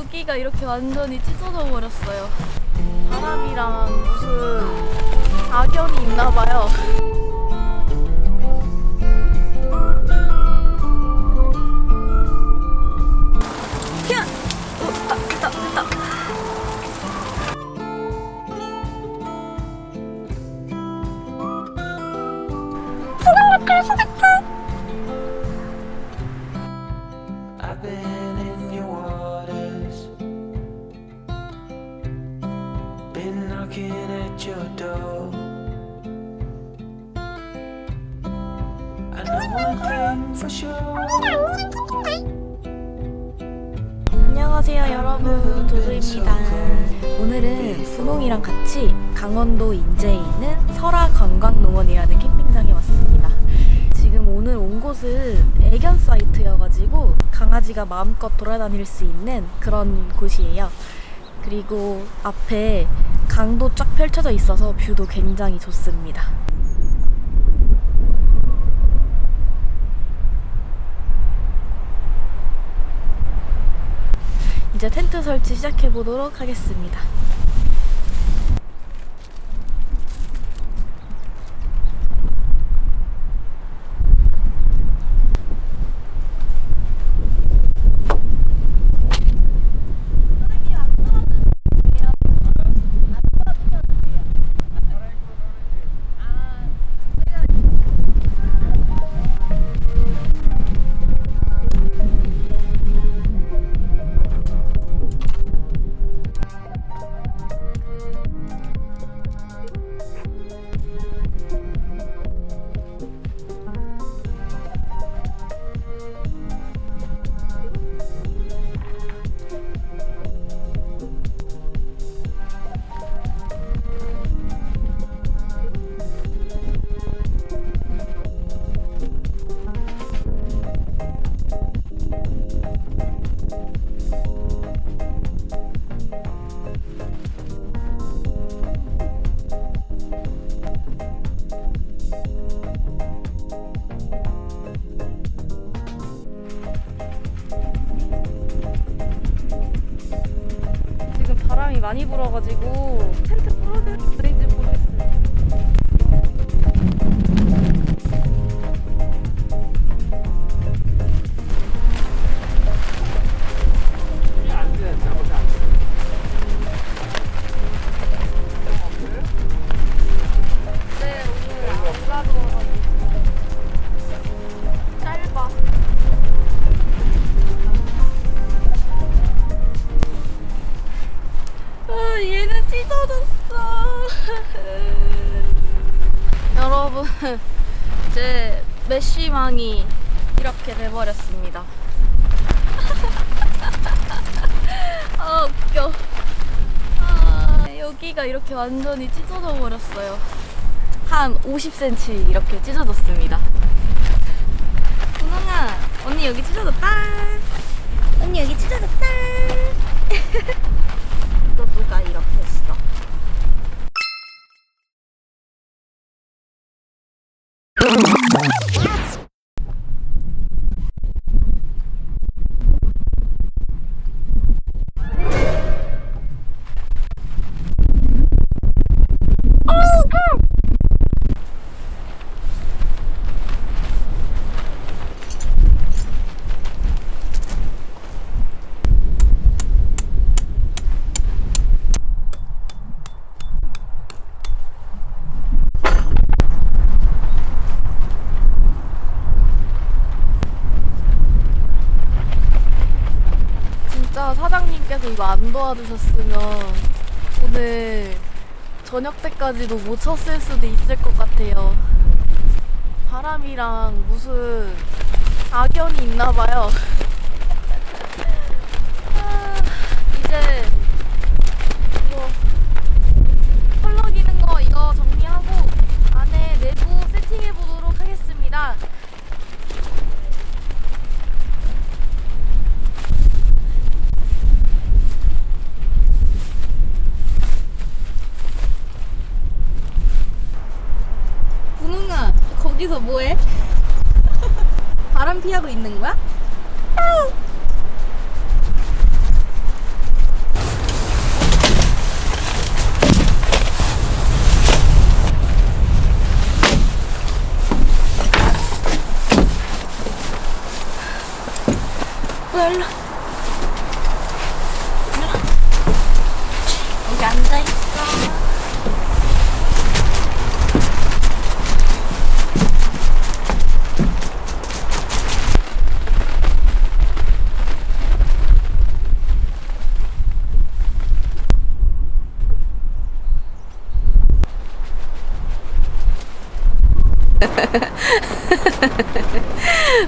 여기가 이렇게 완전히 찢어져 버렸어요. 바람이랑 무슨 악연이 있나봐요. 됐다. I've been in your waters, been knocking at your door. I know one thing for sure. 안녕하세요 여러분, 조조입니다. 오늘은 분홍이랑 같이 강원도 인제에 있는 설화관광농원이라는 캠핑장에 왔습니다. 지금 오늘 온 곳은 애견 사이트여가지고 강아지가 마음껏 돌아다닐 수 있는 그런 곳이에요. 그리고 앞에 강도 쫙 펼쳐져 있어서 뷰도 굉장히 좋습니다. 이제 텐트 설치 시작해 보도록 하겠습니다. 바람이 많이 불어가지고 텐트 부러질지 모르겠어요. 네, 오늘 안 가져와가지고 짧아. 얘는 찢어졌어. 여러분, 제 메쉬망이 이렇게 돼버렸습니다. 아 웃겨. 여기가 이렇게 완전히 찢어져 버렸어요. 한 50cm 이렇게 찢어졌습니다. 분홍아, 언니 여기 찢어졌다. 언니 여기 찢어졌다. 또 누가 이렇게 했어? 사장님께서 이거 안 도와주셨으면 오늘 저녁 때까지도 못 쳤을 수도 있을 것 같아요. 바람이랑 무슨 악연이 있나봐요. 이제 이거 펄럭이는 거 이거 정리하고 안에 내부 세팅해 보도록 하겠습니다. 분홍아, 거기서 뭐해? 바람 피하고 있는 거야?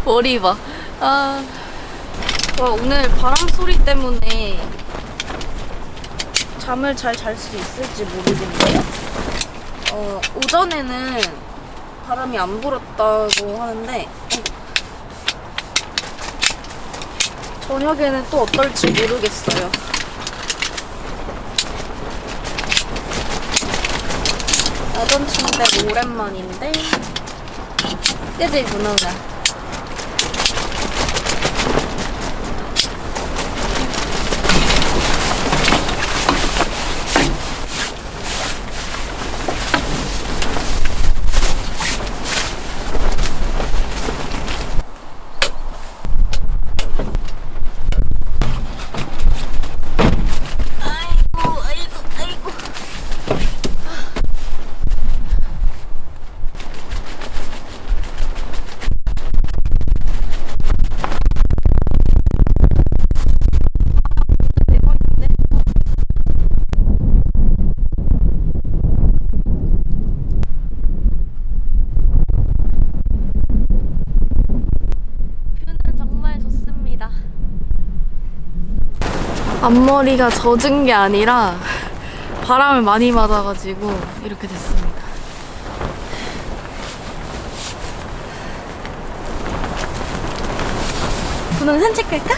머리 봐. 아, 와, 오늘 바람 소리 때문에 잠을 잘 잘 수 있을지 모르겠네요. 오전에는 바람이 안 불었다고 하는데 저녁에는 또 어떨지 모르겠어요. 야전 침대 오랜만인데 그지 문어가. 앞머리가 젖은 게 아니라 바람을 많이 맞아가지고 이렇게 됐습니다. 오늘 산책 갈까?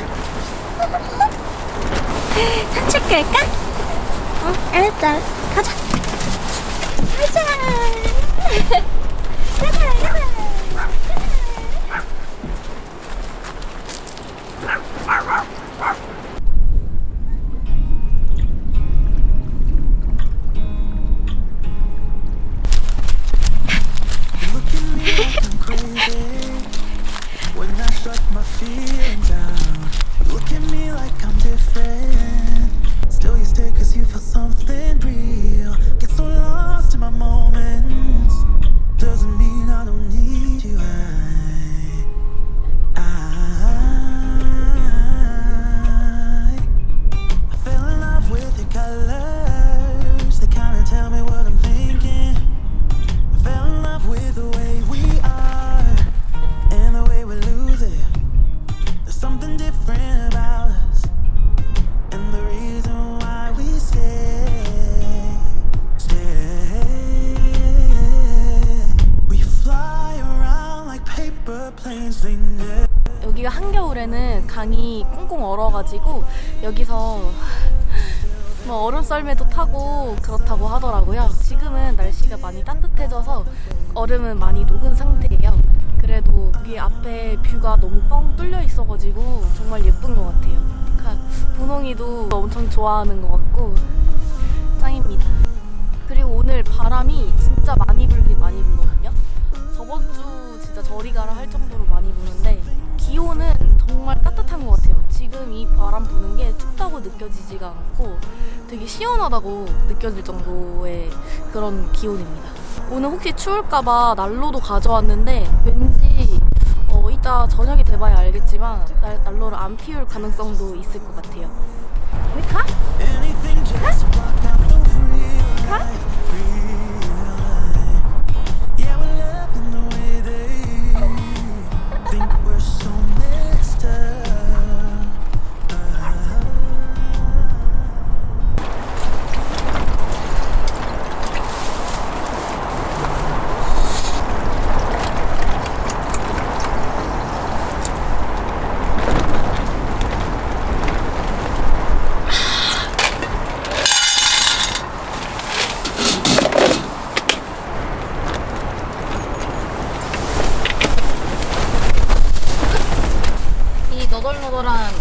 산책 갈까? 알았다. 가자. 가자. 가자. 여기가 한겨울에는 강이 꽁꽁 얼어가지고 여기서 뭐 얼음 썰매도 타고 그렇다고 하더라고요. 지금은 날씨가 많이 따뜻해져서 얼음은 많이 녹은 상태예요. 그래도 여기 앞에 뷰가 너무 뻥 뚫려 있어가지고 정말 예쁜 것 같아요. 분홍이도 엄청 좋아하는 것 같고 짱입니다. 그리고 오늘 바람이 진짜 많이 불긴 많이 불거든요. 저번 주 진짜 저리 가라 할 정도로 많이 부는데 기온은 정말 따뜻한 것 같아요. 지금 이 바람 부는 게 춥다고 느껴지지가 않고 되게 시원하다고 느껴질 정도의 그런 기온입니다. 오늘 혹시 추울까봐 난로도 가져왔는데 왠지 이따 저녁이 돼봐야 알겠지만 난로를 안 피울 가능성도 있을 것 같아요. 우리 가? 가? 가? 너덜너덜한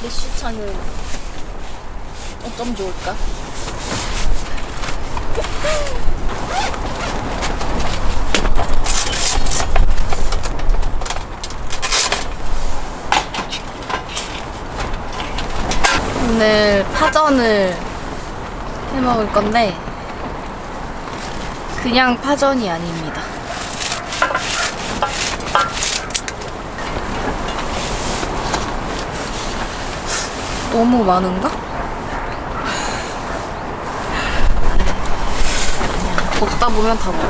메쉬차는 어쩜 좋을까? 오늘 파전을 해 먹을 건데 그냥 파전이 아닙니다. 너무 많은가? 먹다 보면 다 먹어.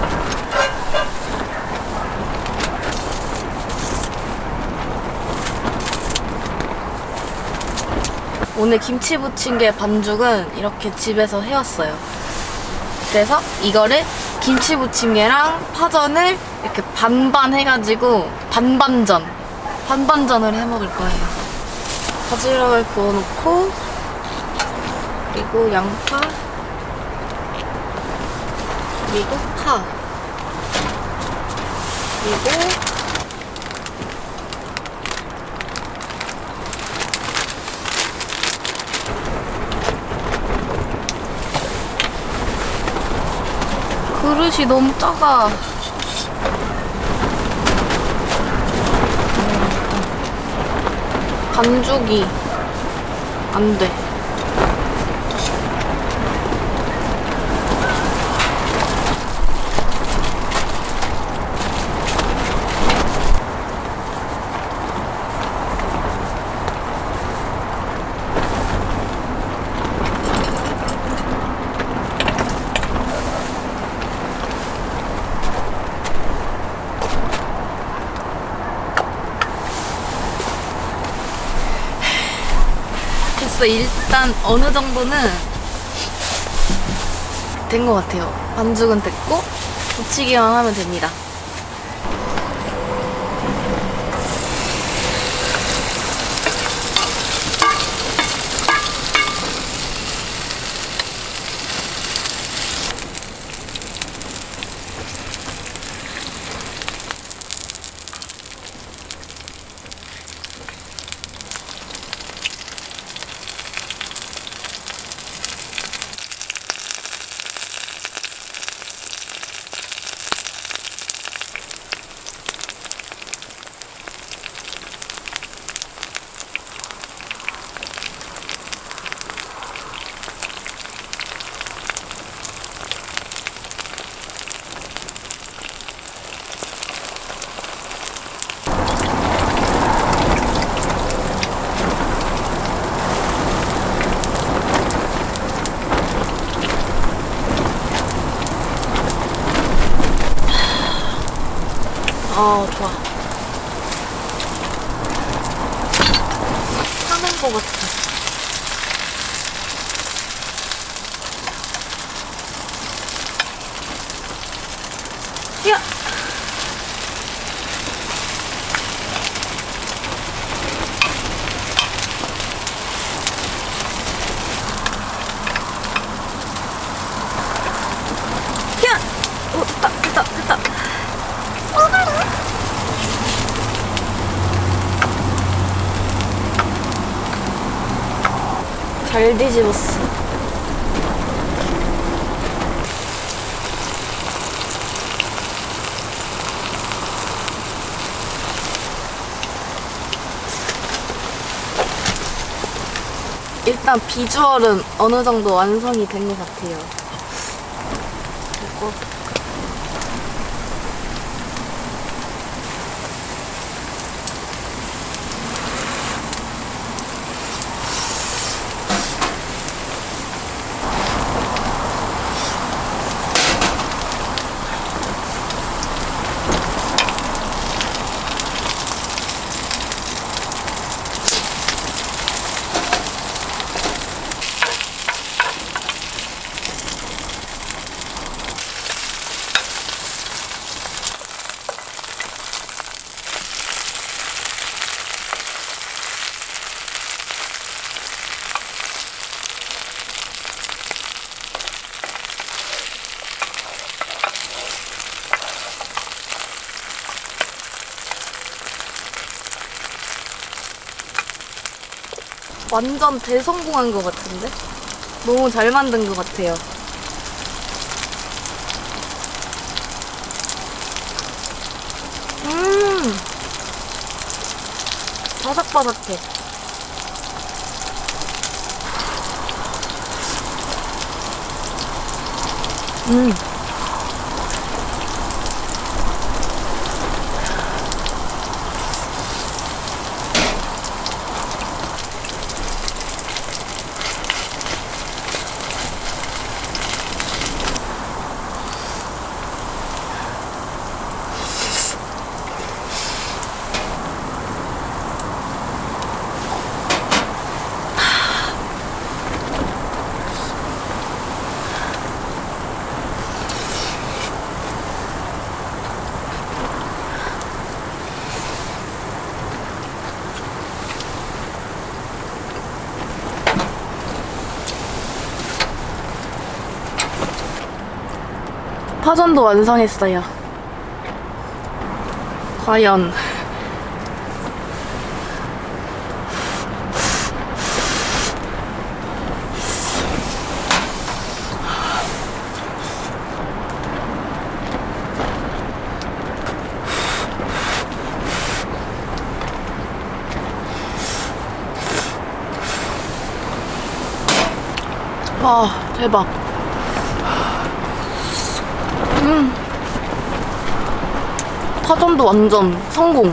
오늘 김치 부침개 반죽은 이렇게 집에서 해왔어요. 그래서 이거를 김치 부침개랑 파전을 이렇게 반반 해가지고 반반전을 해 먹을 거예요. 바지락을 구워놓고, 그리고 양파, 그리고 파, 그리고 그릇이 너무 작아. 반죽이 안 돼. 됐어. 일단 어느 정도는 된 것 같아요. 반죽은 됐고 부치기만 하면 됩니다. 좋아. 하는 거 같아. 야! 야! 됐다. 잘 뒤집었어. 일단 비주얼은 어느 정도 완성이 된 것 같아요. 그리고 완전 대성공한 것 같은데? 너무 잘 만든 것 같아요. 바삭바삭해. 파전도 완성했어요. 과연 와, 대박. 파전도 완전 성공.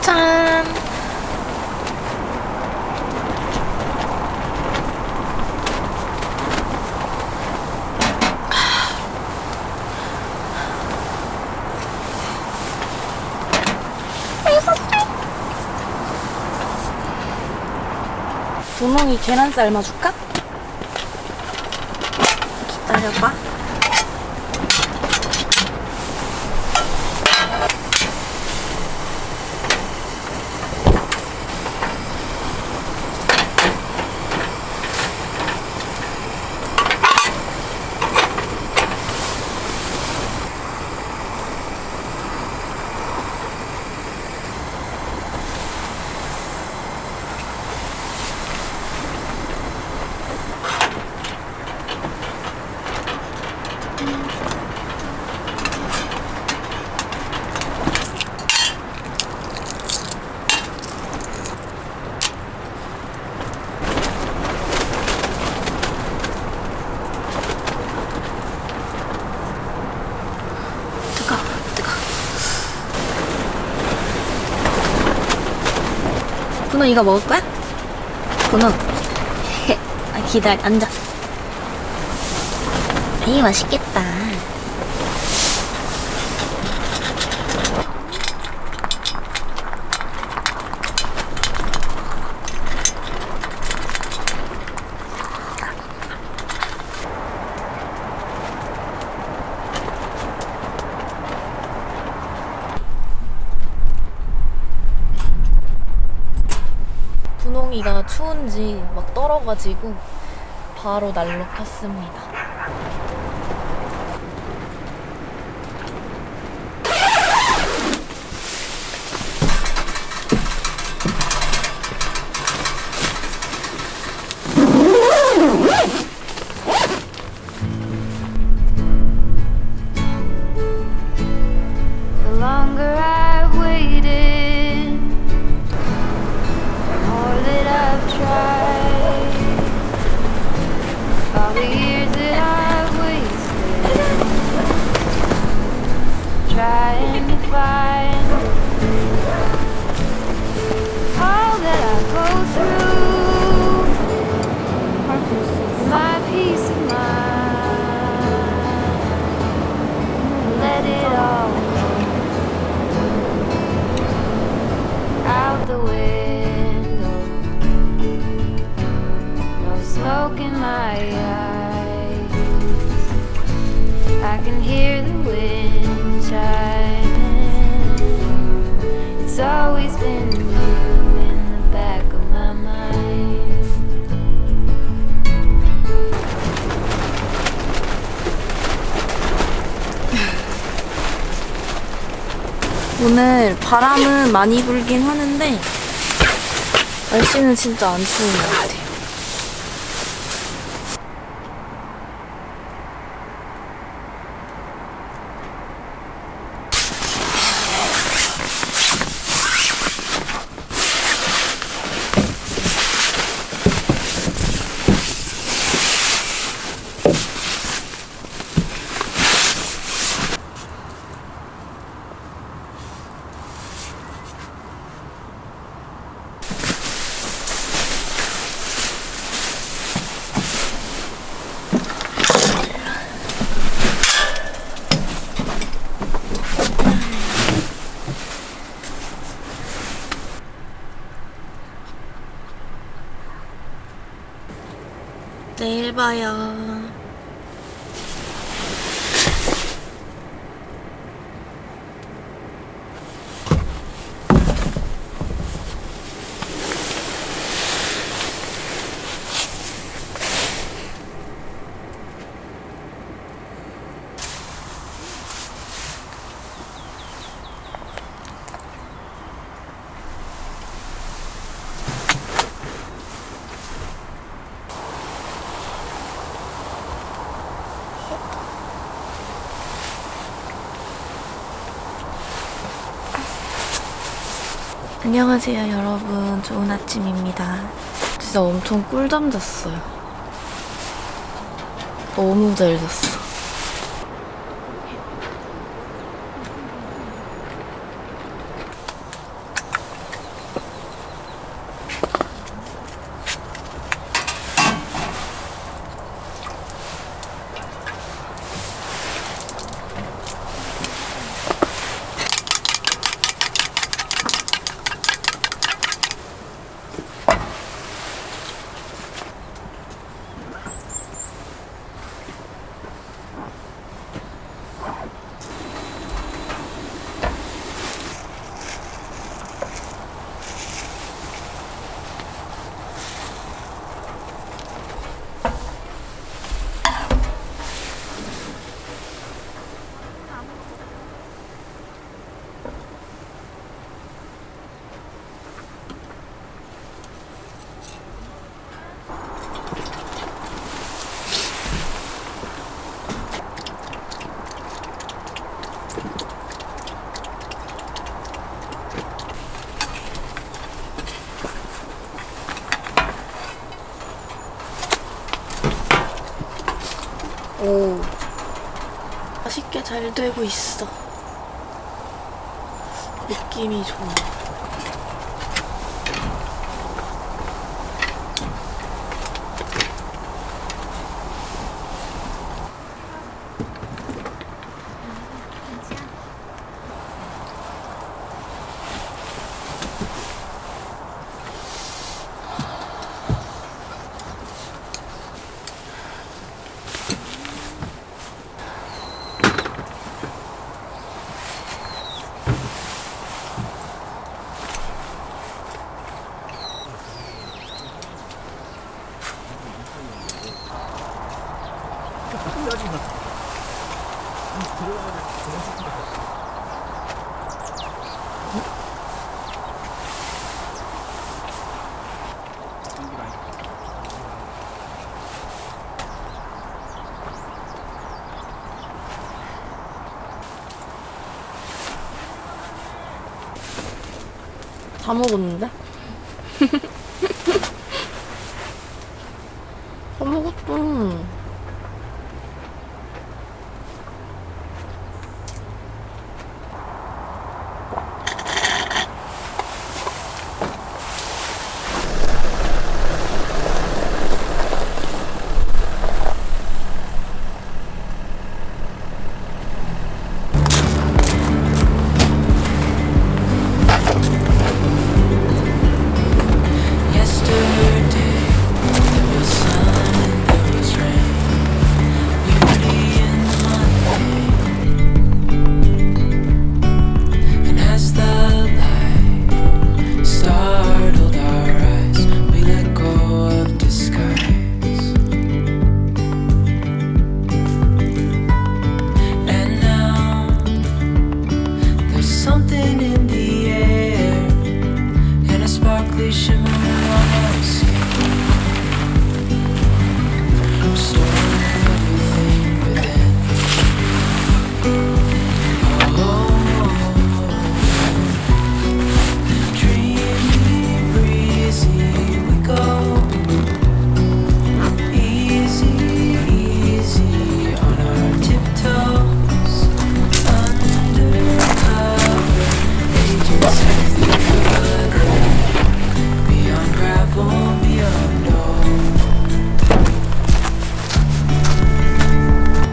짠. 분홍이 계란 삶아줄까? 기다려봐. 분홍 이거 먹을 거야? 분홍. 아, 기다려, 앉아. 에이, 맛있겠다. 분홍이가 추운지 막 떨어가지고 바로 난로 켰습니다. The longer I've waited, the more that I've tried. All the years that I've wasted, trying to find all that I go through, my peace of mind. Let it all out the window. No smoke in my eyes. I can hear the wind chiming. It's always been you in the back of my mind. 오늘 바람은 많이 불긴 하는데 날씨는 진짜 안 추운 것 같아요. 내일 봐요. 안녕하세요 여러분, 좋은 아침입니다. 진짜 엄청 꿀잠 잤어요. 너무 잘 잤어. 오, 맛있게 잘 되고 있어. 느낌이 좋아. 다 먹었는데? 다 먹었어.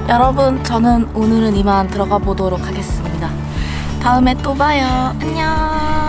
여러분, 저는 오늘은 이만 들어가 보도록 하겠습니다. 다음에 또 봐요. 안녕.